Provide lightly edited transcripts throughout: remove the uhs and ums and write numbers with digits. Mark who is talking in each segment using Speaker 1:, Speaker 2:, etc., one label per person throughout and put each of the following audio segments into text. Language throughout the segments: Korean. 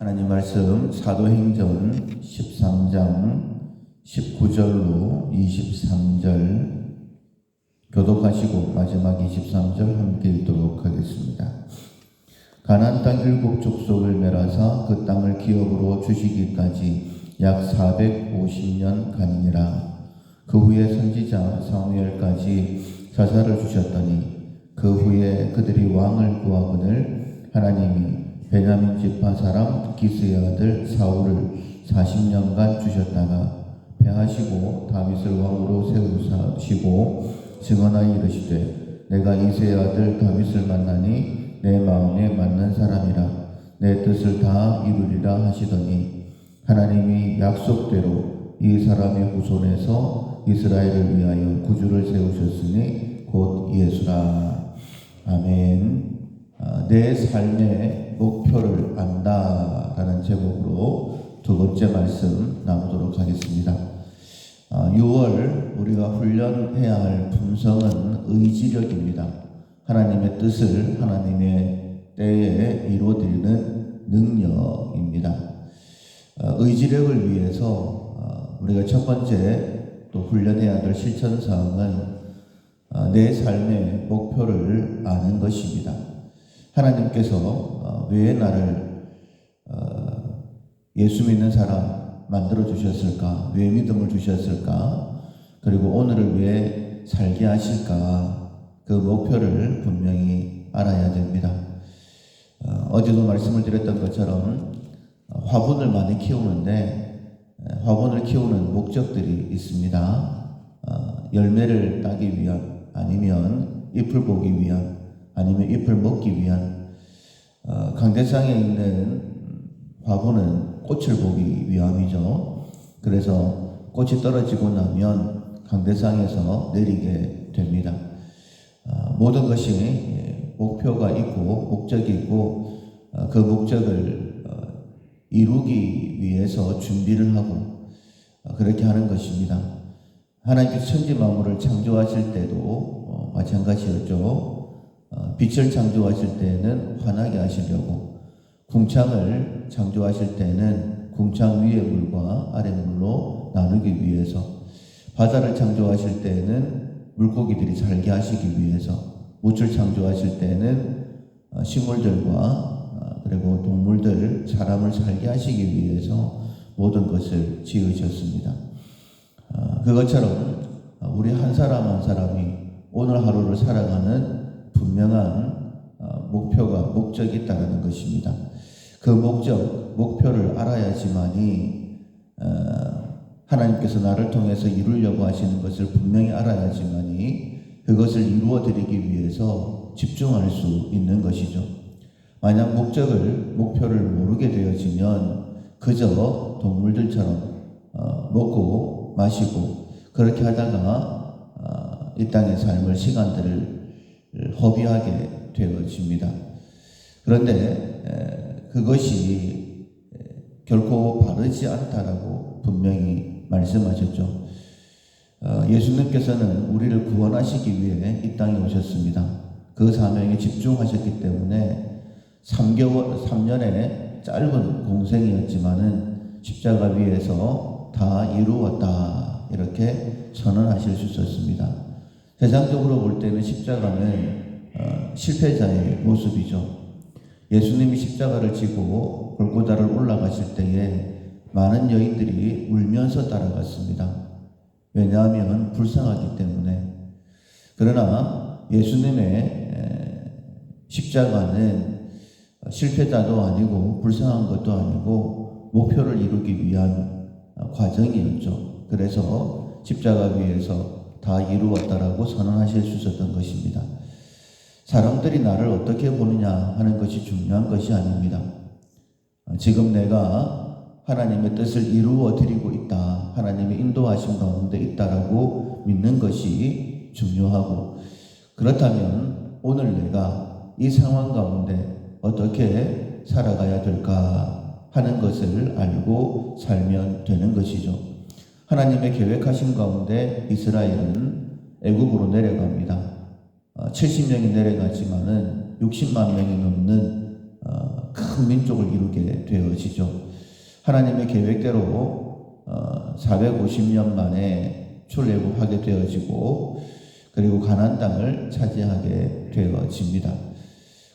Speaker 1: 하나님 말씀 사도행전 13장 19절로 23절 교독하시고 마지막 23절 함께 읽도록 하겠습니다. 가나안 땅 7족속을 멸하사 그 땅을 기업으로 주시기까지 약 450년 가니니라. 그 후에 선지자 사무엘까지 사사를 주셨더니 그 후에 그들이 왕을 구하거늘 하나님이 베냐민 지파 사람 기스의 아들 사울을 40년간 주셨다가 패하시고 다윗을 왕으로 세우시고 증언하여 이르시되 내가 이새의 아들 다윗을 만나니 내 마음에 맞는 사람이라 내 뜻을 다 이루리라 하시더니 하나님이 약속대로 이 사람의 후손에서 이스라엘을 위하여 구주를 세우셨으니 곧 예수라. 아멘. 내 삶의 목표를 안다라는 제목으로 두 번째 말씀 나누도록 하겠습니다. 6월 우리가 훈련해야 할 품성은 의지력입니다. 하나님의 뜻을 하나님의 때에 이루어드리는 능력입니다. 의지력을 위해서 우리가 첫 번째 또 훈련해야 될 실천사항은 내 삶의 목표를 아는 것입니다. 하나님께서 왜 나를 예수 믿는 사람 만들어 주셨을까? 왜 믿음을 주셨을까? 그리고 오늘을 왜 살게 하실까? 그 목표를 분명히 알아야 됩니다. 어제도 말씀을 드렸던 것처럼 화분을 많이 키우는데 화분을 키우는 목적들이 있습니다. 열매를 따기 위한, 아니면 잎을 보기 위한, 아니면 잎을 먹기 위한. 강대상에 있는 화분은 꽃을 보기 위함이죠. 그래서 꽃이 떨어지고 나면 강대상에서 내리게 됩니다. 모든 것이 목표가 있고 목적이 있고 그 목적을 이루기 위해서 준비를 하고 그렇게 하는 것입니다. 하나님께서 천지 만물을 창조하실 때도 마찬가지였죠. 빛을 창조하실 때는 환하게 하시려고, 궁창을 창조하실 때는 궁창 위의 물과 아래 물로 나누기 위해서, 바다를 창조하실 때는 물고기들이 살게 하시기 위해서, 무를 창조하실 때는 식물들과 그리고 동물들, 사람을 살게 하시기 위해서 모든 것을 지으셨습니다. 그것처럼 우리 한 사람 한 사람이 오늘 하루를 살아가는 분명한 목표가, 목적이 있다는 것입니다. 그 목표를 알아야지만이 하나님께서 나를 통해서 이루려고 하시는 것을 분명히 알아야지만이 그것을 이루어드리기 위해서 집중할 수 있는 것이죠. 만약 목표를 모르게 되어지면 그저 동물들처럼 먹고 마시고 그렇게 하다가 이 땅의 삶을, 시간들을 허비하게 되어집니다. 그런데 그것이 결코 바르지 않다라고 분명히 말씀하셨죠. 예수님께서는 우리를 구원하시기 위해 이 땅에 오셨습니다. 그 사명에 집중하셨기 때문에 3년의 짧은 공생이었지만은 십자가 위에서 다 이루었다 이렇게 선언하실 수 있었습니다. 세상적으로 볼 때는 십자가는 실패자의 모습이죠. 예수님이 십자가를 지고 골고다를 올라가실 때에 많은 여인들이 울면서 따라갔습니다. 왜냐하면 불쌍하기 때문에. 그러나 예수님의 십자가는 실패자도 아니고 불쌍한 것도 아니고 목표를 이루기 위한 과정이었죠. 그래서 십자가 위에서 다 이루었다라고 선언하실 수 있었던 것입니다. 사람들이 나를 어떻게 보느냐 하는 것이 중요한 것이 아닙니다. 지금 내가 하나님의 뜻을 이루어 드리고 있다, 하나님의 인도하심 가운데 있다라고 믿는 것이 중요하고, 그렇다면 오늘 내가 이 상황 가운데 어떻게 살아가야 될까 하는 것을 알고 살면 되는 것이죠. 하나님의 계획하신 가운데 이스라엘은 애굽으로 내려갑니다. 70명이 내려가지만은 60만 명이 넘는 큰 민족을 이루게 되어지죠. 하나님의 계획대로 450년 만에 출애굽하게 되어지고 그리고 가나안 땅을 차지하게 되어집니다.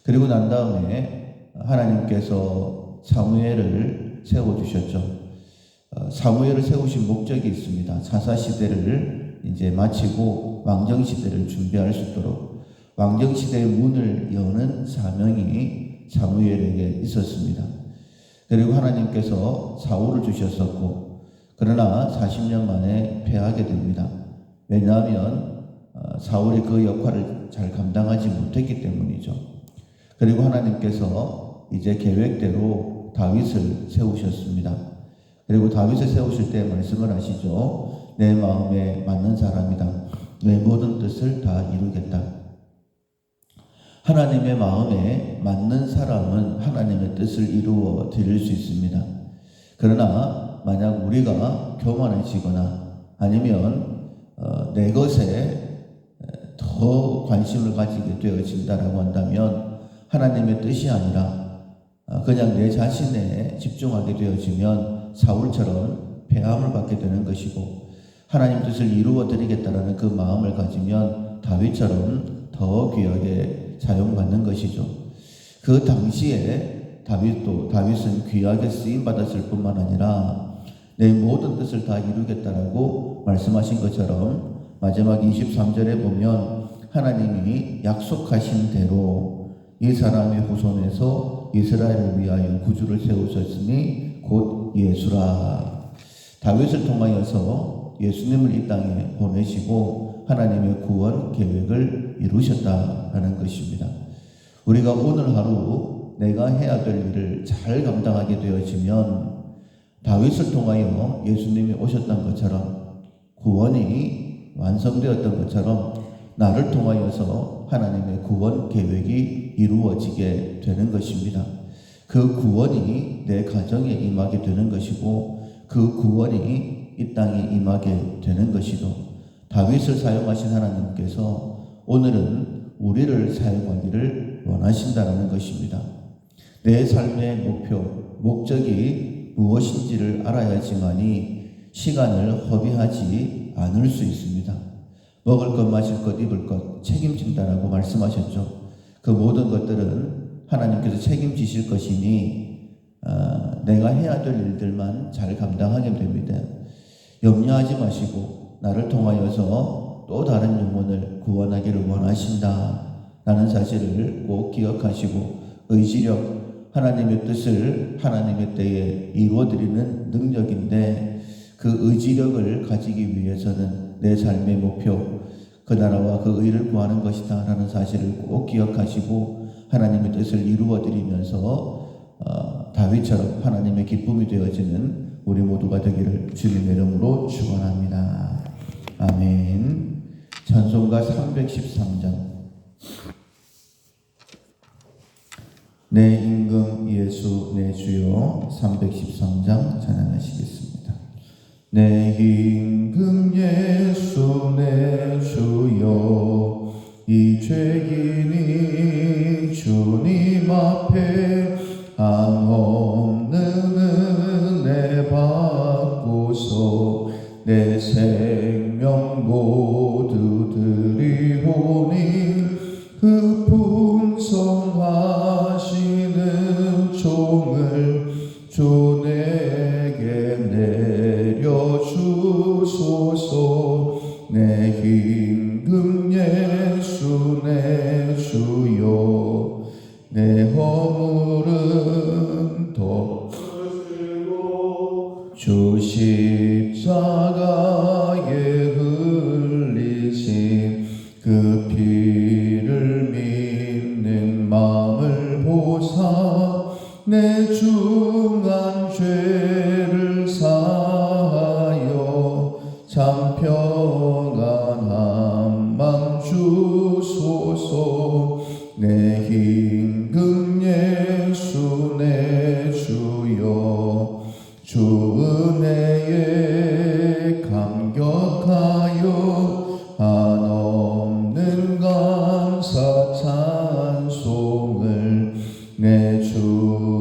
Speaker 1: 그리고 난 다음에 하나님께서 사무엘을 세워주셨죠. 사무엘을 세우신 목적이 있습니다. 사사시대를 이제 마치고 왕정시대를 준비할 수 있도록 왕정시대의 문을 여는 사명이 사무엘에게 있었습니다. 그리고 하나님께서 사울을 주셨었고 그러나 40년 만에 패하게 됩니다. 왜냐하면 사울이 그 역할을 잘 감당하지 못했기 때문이죠. 그리고 하나님께서 이제 계획대로 다윗을 세우셨습니다. 그리고 다윗을 세우실 때 말씀을 하시죠. 내 마음에 맞는 사람이다. 내 모든 뜻을 다 이루겠다. 하나님의 마음에 맞는 사람은 하나님의 뜻을 이루어 드릴 수 있습니다. 그러나 만약 우리가 교만해지거나 아니면 내 것에 더 관심을 가지게 되어진다라고 한다면 하나님의 뜻이 아니라 그냥 내 자신에 집중하게 되어지면 사울처럼 패함을 받게 되는 것이고 하나님 뜻을 이루어 드리겠다라는 그 마음을 가지면 다윗처럼 더 귀하게 사용받는 것이죠. 그 당시에 다윗은 귀하게 쓰임받았을 뿐만 아니라 내 모든 뜻을 다 이루겠다라고 말씀하신 것처럼 마지막 23절에 보면 하나님이 약속하신 대로 이 사람의 후손에서 이스라엘을 위하여 구주를 세우셨으니 곧 예수라. 다윗을 통하여서 예수님을 이 땅에 보내시고 하나님의 구원 계획을 이루셨다라는 것입니다. 우리가 오늘 하루 내가 해야 될 일을 잘 감당하게 되어지면 다윗을 통하여 예수님이 오셨던 것처럼 구원이 완성되었던 것처럼 나를 통하여서 하나님의 구원 계획이 이루어지게 되는 것입니다. 그 구원이 내 가정에 임하게 되는 것이고 그 구원이 이 땅에 임하게 되는 것이죠. 다윗을 사용하신 하나님께서 오늘은 우리를 사용하기를 원하신다는 것입니다. 내 삶의 목적이 무엇인지를 알아야지만이 시간을 허비하지 않을 수 있습니다. 먹을 것, 마실 것, 입을 것 책임진다라고 말씀하셨죠. 그 모든 것들은 하나님께서 책임지실 것이니 내가 해야 될 일들만 잘 감당하게 됩니다. 염려하지 마시고 나를 통하여서 또 다른 영혼을 구원하기를 원하신다 라는 사실을 꼭 기억하시고 의지력, 하나님의 뜻을 하나님의 때에 이루어드리는 능력인데 그 의지력을 가지기 위해서는 내 삶의 목표, 그 나라와 그 의를 구하는 것이다 라는 사실을 꼭 기억하시고 하나님의 뜻을 이루어드리면서 다윗처럼 하나님의 기쁨이 되어지는 우리 모두가 되기를 주님의 이름으로 축원합니다. 아멘. 찬송가 313장. 내 임금 예수 내 주여 313장 찬양하시겠습니다. 내 임금 예수 내 주여 이 죄인이 주님 앞에 한없는 은혜 받고서 내 생명 모두 드리오니 그 풍성하시는 종을 주 내게 내려주소서. 내 임금 예수 내 주여 내 허물은 덮으시고 주 십자가에 흘리신 그 피를 믿는 마음을 보사 내 중한 죄를 사하여 참 평안한 맘 주소서. 내 임금 예수 내 주여 주 은혜에 감격하여 한없는 감사 찬송을 내 주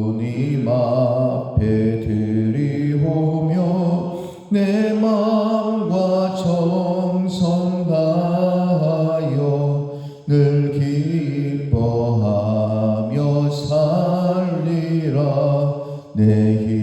Speaker 1: 내